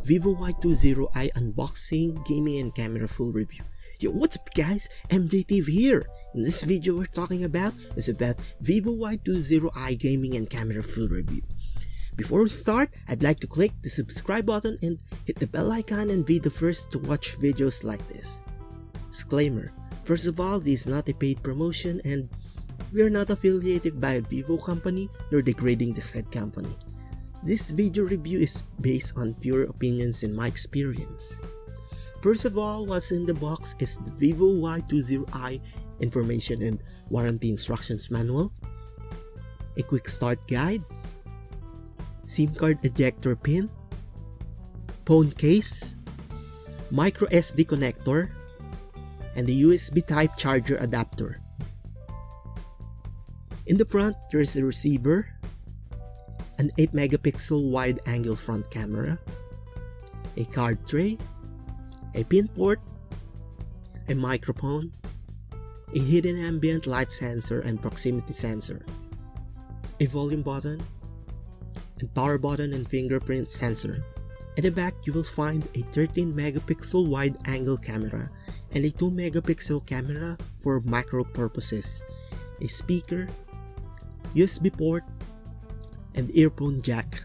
Vivo Y20i unboxing, gaming and camera full review. Yo, what's up guys, MJTV here. In this video we're talking about Vivo Y20i gaming and camera full review. Before we start, I'd like to click the subscribe button and hit the bell icon and be the first to watch videos like this. Disclaimer, first of all, this is not a paid promotion and we are not affiliated by a Vivo company nor degrading the said company. This video review is based on pure opinions and my experience. First of all, what's in the box is the Vivo Y20i information and warranty instructions manual, a quick start guide, SIM card ejector pin, phone case, micro SD connector, and the USB type charger adapter. In the front, there is a receiver, an 8 megapixel wide angle front camera, a card tray, a pin port, a microphone, a hidden ambient light sensor and proximity sensor, a volume button, and power button and fingerprint sensor. At the back, you will find a 13 megapixel wide angle camera and a 2 megapixel camera for macro purposes, a speaker, USB port, and earphone jack.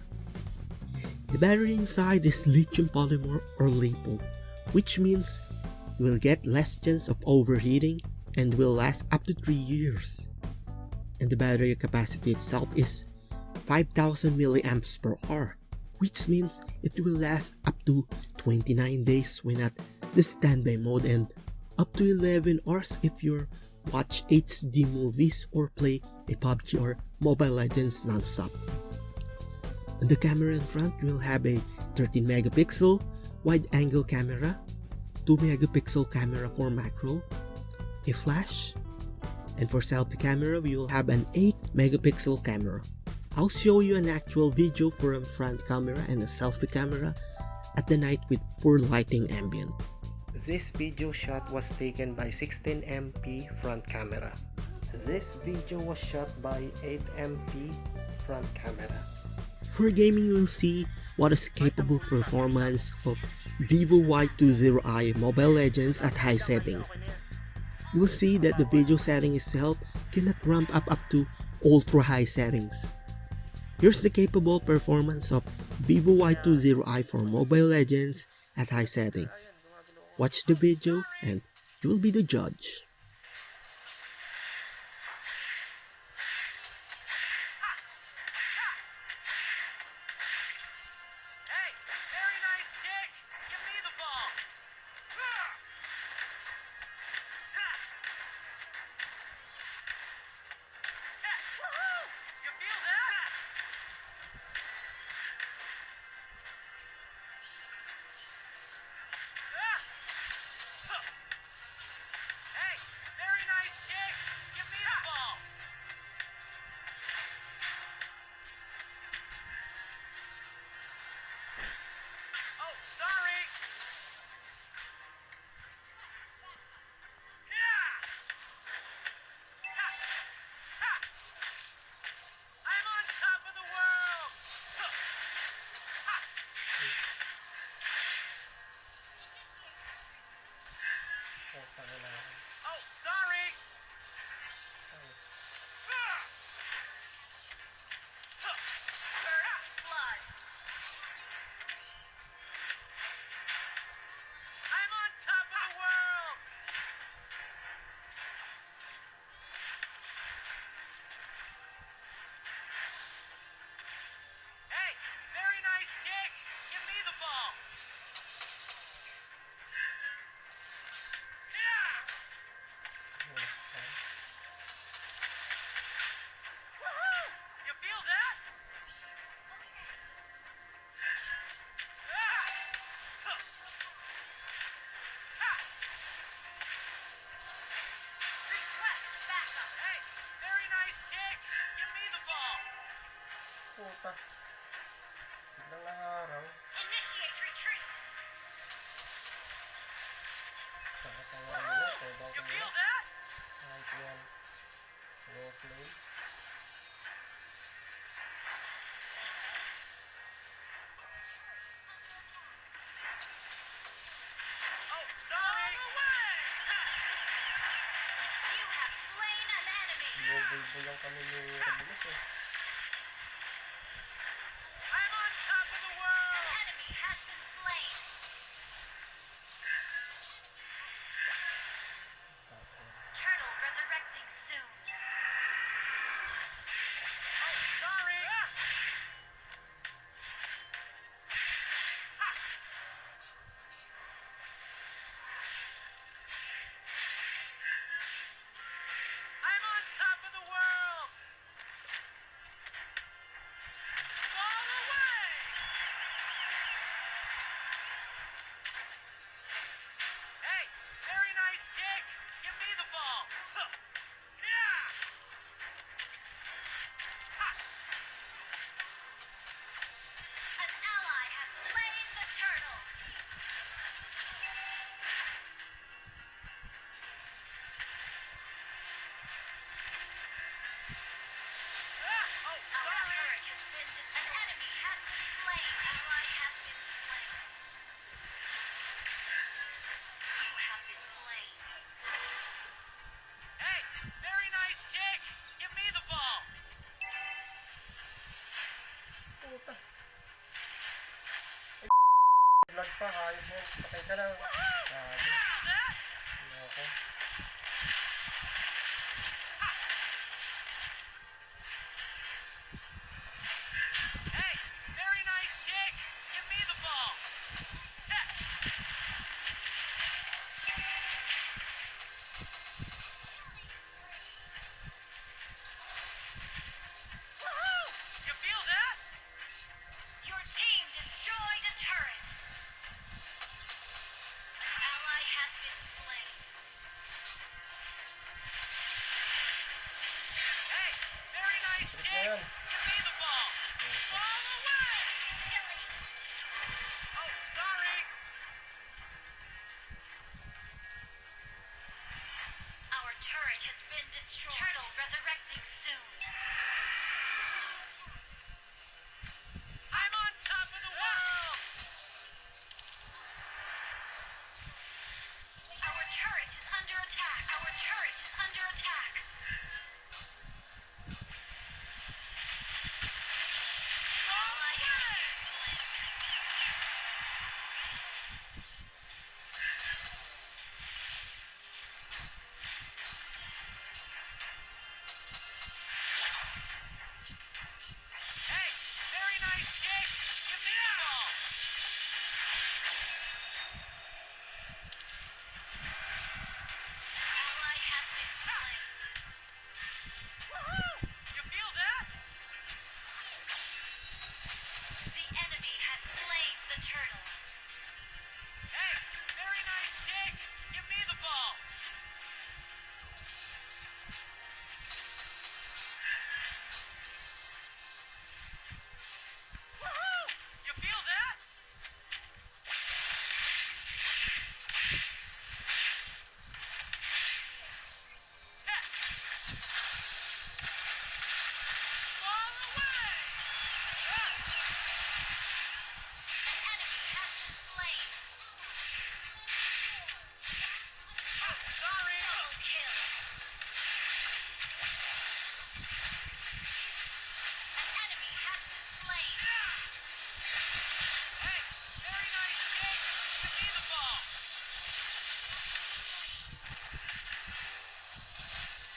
The battery inside is lithium polymer or LiPo, which means you will get less chance of overheating and will last up to 3 years. And the battery capacity itself is 5000 milliamps per hour, which means it will last up to 29 days when at the standby mode and up to 11 hours if you watch HD movies or play a PUBG or Mobile Legends non-stop. On the camera in front, you will have a 13 megapixel wide angle camera, 2 megapixel camera for macro, a flash, and for selfie camera we will have an 8 megapixel camera. I'll show you an actual video for a front camera and a selfie camera at the night with poor lighting ambient. This video shot was taken by 16MP front camera. This video was shot by 8MP front camera. For gaming, you will see what is capable performance of Vivo Y20i Mobile Legends at high setting. You will see that the video setting itself cannot ramp up to ultra high settings. Here's the capable performance of Vivo Y20i for Mobile Legends at high settings. Watch the video and you will be the judge. Oh, sorry! First blood. I'm on top of the world! Hey, very nice kick! Give me the ball! Puta. Biglang araw. Initiate retreat. Sakit ang ulo. Sabaw ko You feel nila. that? Kahit yan. Low flame. Vivo lang kami ni Regulus eh. I'm on top of the world! An enemy has been slain. Turtle resurrecting soon. Oh, sorry! I'm on top of the world! Ball away! Hey, very nice kick! Give me the ball! Huh. Yeah! Ha! An ally has slain the turtle. Ah! Oh, Our sorry! turret has been destroyed. An enemy has been slain. Ally has been slain. You have been slain. Hey, very nice kick! Give me the ball! Puta. Ay, vlog pa, hayop mo. Patay ka lang. Grabe. Feel that? Loko. Hey, very nice kick! Give me the ball! Heh. Woohoo! You feel that? Your team destroyed a turret. An ally has been slain. Hey, very nice Trip na kick! yan. Give me the ball! Ball away! Killing. Oh, sorry! Our turret has been destroyed. Turtle resurrecting soon. I'm on top of the world! Our turret is under attack. Our turret is under attack. Ally has been slain. Hey, very nice kick! Give me the ball! Ally has been slain. Woohoo! You feel that? The enemy has slain the turtle. Hey, very nice kick! Give me the ball! Woohoo! You feel that? Heh. Ball away! Ah! An enemy has been slain. Oh, sorry! Double kill. An enemy has been slain. Hey, very nice kick! Give me the ball!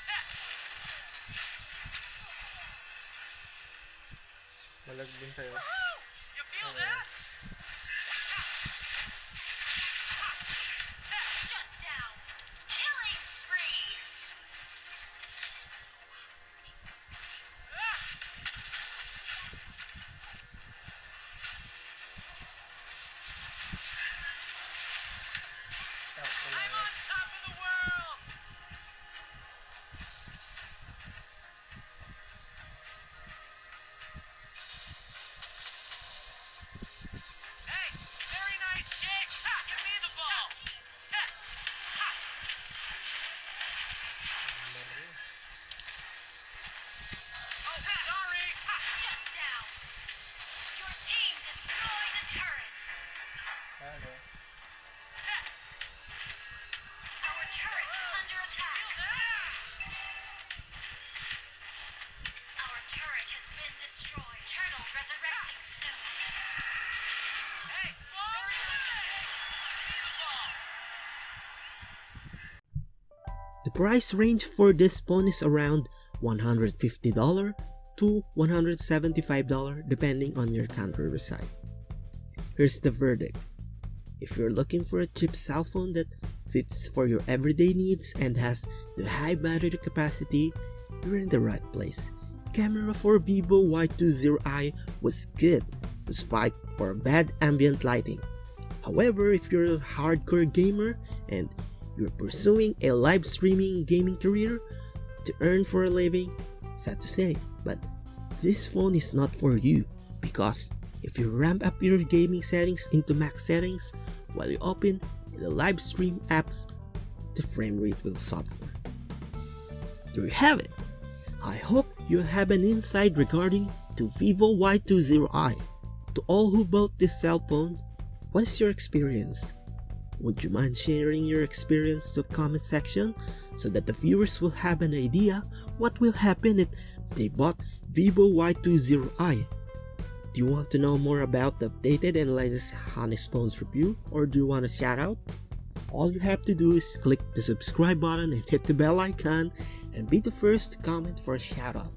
Heh. Malag din sa'yo. Woohoo! You feel that? Shut down. Killing spree. Ah! Tapos I'm na. on top of the world! Hey, very nice kick! Ha! Give me the ball! Heh. Ha! Laro. Oh, sorry! Ha! Shut down. Your team destroyed a turret. Ano? Heh. Our turret is under attack. Feel that? The price range for this phone is around $150 to $175 depending on your country reside. Here's the verdict. If you're looking for a cheap cell phone that fits for your everyday needs and has the high battery capacity, you're in the right place. Camera for Vivo Y20i was good despite for bad ambient lighting. However, if you're a hardcore gamer and you're pursuing a live streaming gaming career to earn for a living, sad to say, but this phone is not for you, because if you ramp up your gaming settings into max settings while you open the live stream apps, the frame rate will suffer. There you have it. I hope you have an insight regarding to Vivo Y20i. To all who bought this cell phone, what is your experience? Would you mind sharing your experience to the comment section so that the viewers will have an idea what will happen if they bought Vivo Y20i? Do you want to know more about the updated and latest Honest Phones review, or do you want a shout out? All you have to do is click the subscribe button and hit the bell icon and be the first to comment for a shout out.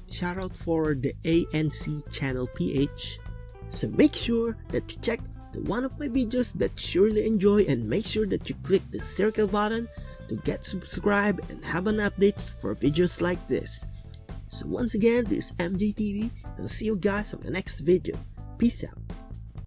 Shout out for the ANC channel PH. So make sure that you check the one of my videos that you surely enjoy, and make sure that you click the circle button to get subscribed and have an updates for videos like this. So once again, this is MJTV, and I'll see you guys on the next video. Peace out.